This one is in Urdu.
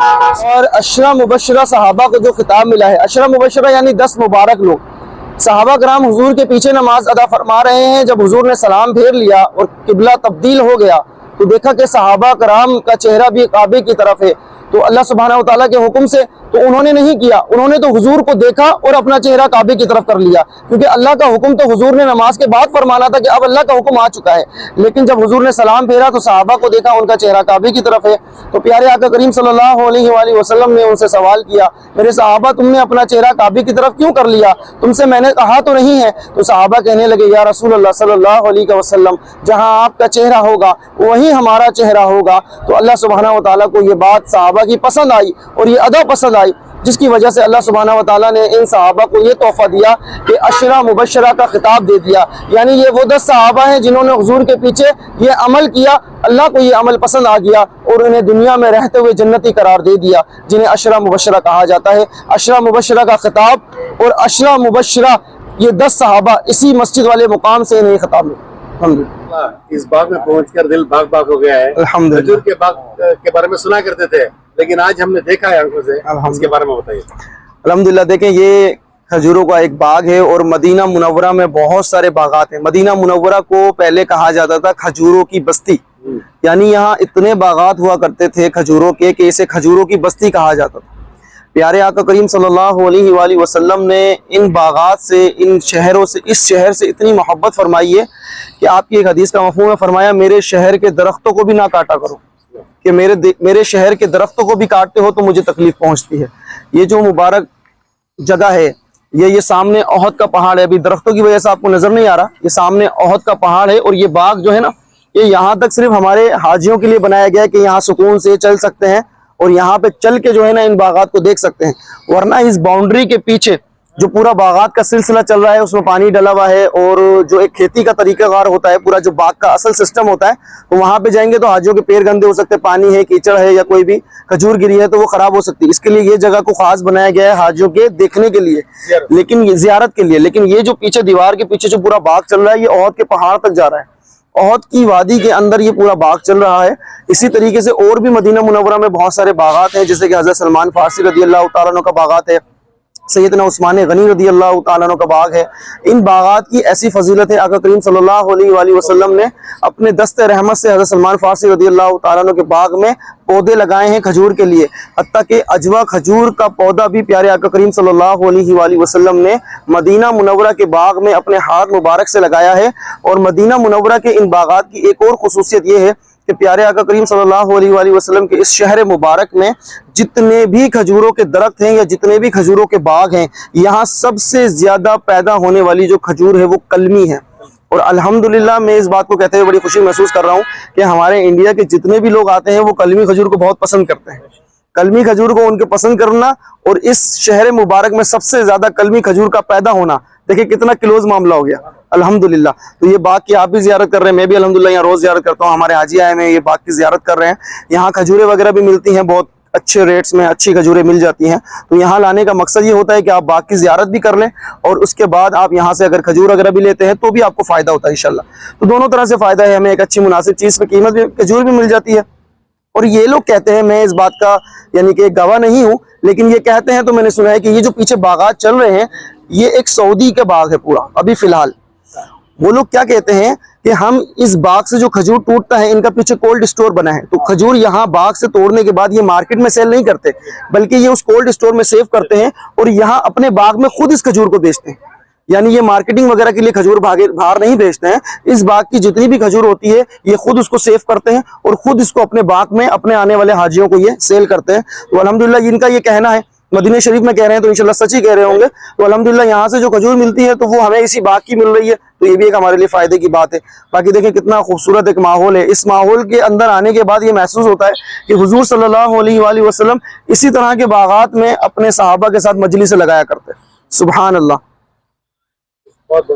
اور اشرا مبشرہ صحابہ کو جو خطاب ملا ہے، اشرا مبشرہ یعنی 10 مبارک لوگ، صحابہ کرام حضور کے پیچھے نماز ادا فرما رہے ہیں، جب حضور نے سلام پھیر لیا اور قبلہ تبدیل ہو گیا تو دیکھا کہ صحابہ کرام کا چہرہ بھی کعبے کی طرف ہے، تو اللہ سبحانہ وتعالیٰ کے حکم سے تو انہوں نے نہیں کیا، انہوں نے تو حضور کو دیکھا اور اپنا چہرہ کعبے کی طرف کر لیا، کیونکہ اللہ کا حکم تو حضور نے نماز کے بعد فرمانا تھا کہ اب اللہ کا حکم آ چکا ہے، لیکن جب حضور نے سلام پھیرا تو صحابہ کو دیکھا ان کا چہرہ کعبے کی طرف ہے، تو پیارے آقا کریم صلی اللہ علیہ وآلہ وسلم نے ان سے سوال کیا، میرے صحابہ تم نے اپنا چہرہ کعبے کی طرف کیوں کر لیا؟ تم سے میں نے کہا تو نہیں ہے؟ تو صحابہ کہنے لگے یا رسول اللہ صلی اللہ علیہ وسلم، جہاں آپ کا چہرہ ہوگا وہیں ہمارا چہرہ ہوگا۔ تو اللہ سبحانہ وتعالیٰ کو یہ بات صحابہ کی پسند آئی اور یہ ادا پسند آئی، جس کی وجہ سے اللہ سبحانہ وتعالیٰ نے ان صحابہ کو یہ تحفہ دیا کہ اشرا مبشرہ کا خطاب دے دیا، یعنی یہ وہ 10 صحابہ ہیں جنہوں نے حضور کے پیچھے یہ عمل کیا، اللہ کو یہ عمل پسند آ گیا اور انہیں دنیا میں رہتے ہوئے جنتی قرار دے دیا، جنہیں اشرا مبشرہ کہا جاتا ہے۔ اشرا مبشرہ کا خطاب اور اشرا مبشرہ یہ 10 صحابہ اسی مسجد والے مقام سے انہیں خطاب ملا۔ الحمدللہ، اس باغ میں پہنچ کر دل باغ باغ ہو گیا ہے۔ الحمدللہ، کھجور کے باغ کے بارے میں سنا کرتے تھے، لیکن آج ہم نے دیکھا ہے آنکھوں سے، اس کے بارے میں بتائیے۔ الحمدللہ، دیکھیں یہ کھجوروں کا ایک باغ ہے اور مدینہ منورہ میں بہت سارے باغات ہیں۔ مدینہ منورہ کو پہلے کہا جاتا تھا کھجوروں کی بستی، یعنی یہاں اتنے باغات ہوا کرتے تھے کھجوروں کے کہ اسے کھجوروں کی بستی کہا جاتا تھا۔ پیارے آقا کریم صلی اللہ علیہ وآلہ وسلم نے ان باغات سے، ان شہروں سے، اس شہر سے اتنی محبت فرمائی ہے کہ آپ کی ایک حدیث کا مفہوم ہے، فرمایا میرے شہر کے درختوں کو بھی نہ کاٹا کرو، کہ میرے شہر کے درختوں کو بھی کاٹتے ہو تو مجھے تکلیف پہنچتی ہے۔ یہ جو مبارک جگہ ہے، یہ سامنے احد کا پہاڑ ہے، ابھی درختوں کی وجہ سے آپ کو نظر نہیں آ رہا، یہ سامنے احد کا پہاڑ ہے، اور یہ باغ جو ہے نا، یہ یہاں تک صرف ہمارے حاجیوں کے لیے بنایا گیا ہے کہ یہاں سکون سے چل سکتے ہیں اور یہاں پہ چل کے جو ہے نا ان باغات کو دیکھ سکتے ہیں، ورنہ اس باؤنڈری کے پیچھے جو پورا باغات کا سلسلہ چل رہا ہے اس میں پانی ڈلا ہوا ہے، اور جو ایک کھیتی کا طریقہ کار ہوتا ہے، پورا جو باغ کا اصل سسٹم ہوتا ہے، تو وہاں پہ جائیں گے تو حاجیوں کے پیر گندے ہو سکتے ہیں، پانی ہے، کیچڑ ہے، یا کوئی بھی کھجور گری ہے تو وہ خراب ہو سکتی ہے، اس کے لیے یہ جگہ کو خاص بنایا گیا ہے حاجیوں کے دیکھنے کے لیے، لیکن زیارت کے لیے۔ لیکن یہ جو پیچھے دیوار کے پیچھے جو پورا باغ چل رہا ہے یہ احد کے پہاڑ تک جا رہا ہے، احد کی وادی کے اندر یہ پورا باغ چل رہا ہے۔ اسی طریقے سے اور بھی مدینہ منورہ میں بہت سارے باغات ہیں، جیسے کہ حضرت سلمان فارسی رضی اللہ تعالیٰ عنہ کا باغات ہے، سیدنا عثمان غنی رضی اللہ تعالیٰ عنہ کا باغ ہے۔ ان باغات کی ایسی فضیلت ہے، آقا کریم صلی اللہ علیہ وآلہ وسلم نے اپنے دست رحمت سے حضرت سلمان فارسی رضی اللہ تعالیٰ عنہ کے باغ میں پودے لگائے ہیں کھجور کے لیے، حتیٰ کہ اجوا کھجور کا پودا بھی پیارے آقا کریم صلی اللہ علیہ وآلہ وسلم نے مدینہ منورہ کے باغ میں اپنے ہاتھ مبارک سے لگایا ہے۔ اور مدینہ منورہ کے ان باغات کی ایک اور خصوصیت یہ ہے کہ پیارے آقا کریم صلی اللہ علیہ وآلہ وسلم کے اس شہر مبارک میں جتنے بھی کھجوروں کے درخت ہیں یا جتنے بھی کھجوروں کے باغ ہیں، یہاں سب سے زیادہ پیدا ہونے والی جو کھجور ہے وہ کلمی ہے۔ اور الحمدللہ میں اس بات کو کہتے ہوئے بڑی خوشی محسوس کر رہا ہوں کہ ہمارے انڈیا کے جتنے بھی لوگ آتے ہیں وہ کلمی کھجور کو بہت پسند کرتے ہیں۔ کلمی کھجور کو ان کے پسند کرنا اور اس شہر مبارک میں سب سے زیادہ کلمی کھجور کا پیدا ہونا، دیکھیں کتنا کلوز معاملہ ہو گیا الحمدللہ۔ تو یہ باغ کی آپ بھی زیارت کر رہے ہیں، میں بھی الحمدللہ یہاں روز زیارت کرتا ہوں، ہمارے حاجی آئے ہیں یہ باغ کی زیارت کر رہے ہیں، یہاں کھجوریں وغیرہ بھی ملتی ہیں، بہت اچھے ریٹس میں اچھی کھجوریں مل جاتی ہیں۔ تو یہاں لانے کا مقصد یہ ہوتا ہے کہ آپ باغ کی زیارت بھی کر لیں اور اس کے بعد آپ یہاں سے اگر کھجور وغیرہ بھی لیتے ہیں تو بھی آپ کو فائدہ ہوتا ہے انشاءاللہ۔ تو دونوں طرح سے فائدہ ہے، ہمیں ایک اچھی مناسب چیز پہ قیمت بھی، کھجور بھی مل جاتی ہے۔ اور یہ لوگ کہتے ہیں، میں اس بات کا یعنی کہ گواہ نہیں ہوں، لیکن یہ کہتے ہیں تو میں نے سنا ہے کہ یہ جو پیچھے باغات چل رہے ہیں یہ ایک سعودی کا باغ ہے پورا ابھی فی الحال۔ وہ لوگ کیا کہتے ہیں کہ ہم اس باغ سے جو کھجور ٹوٹتا ہے، ان کا پیچھے کولڈ سٹور بنا ہے، تو کھجور یہاں باغ سے توڑنے کے بعد یہ مارکیٹ میں سیل نہیں کرتے بلکہ یہ اس کولڈ سٹور میں سیو کرتے ہیں اور یہاں اپنے باغ میں خود اس کھجور کو بیچتے ہیں، یعنی یہ مارکیٹنگ وغیرہ کے لیے کھجور باہر نہیں بیچتے ہیں، اس باغ کی جتنی بھی کھجور ہوتی ہے یہ خود اس کو سیو کرتے ہیں اور خود اس کو اپنے باغ میں اپنے آنے والے حاجیوں کو یہ سیل کرتے ہیں۔ تو الحمدللہ ان کا یہ کہنا ہے، مدینہ شریف میں کہہ رہے ہیں تو انشاءاللہ سچ ہی کہہ رہے ہوں گے۔ تو الحمدللہ یہاں سے جو کھجور ملتی ہے تو وہ ہمیں اسی باغ کی مل رہی ہے، تو یہ بھی ایک ہمارے لیے فائدے کی بات ہے۔ باقی دیکھیں کتنا خوبصورت ایک ماحول ہے، اس ماحول کے اندر آنے کے بعد یہ محسوس ہوتا ہے کہ حضور صلی اللہ علیہ وآلہ وسلم اسی طرح کے باغات میں اپنے صحابہ کے ساتھ مجلس لگایا کرتے ہیں۔ سبحان اللہ۔ بہت بہت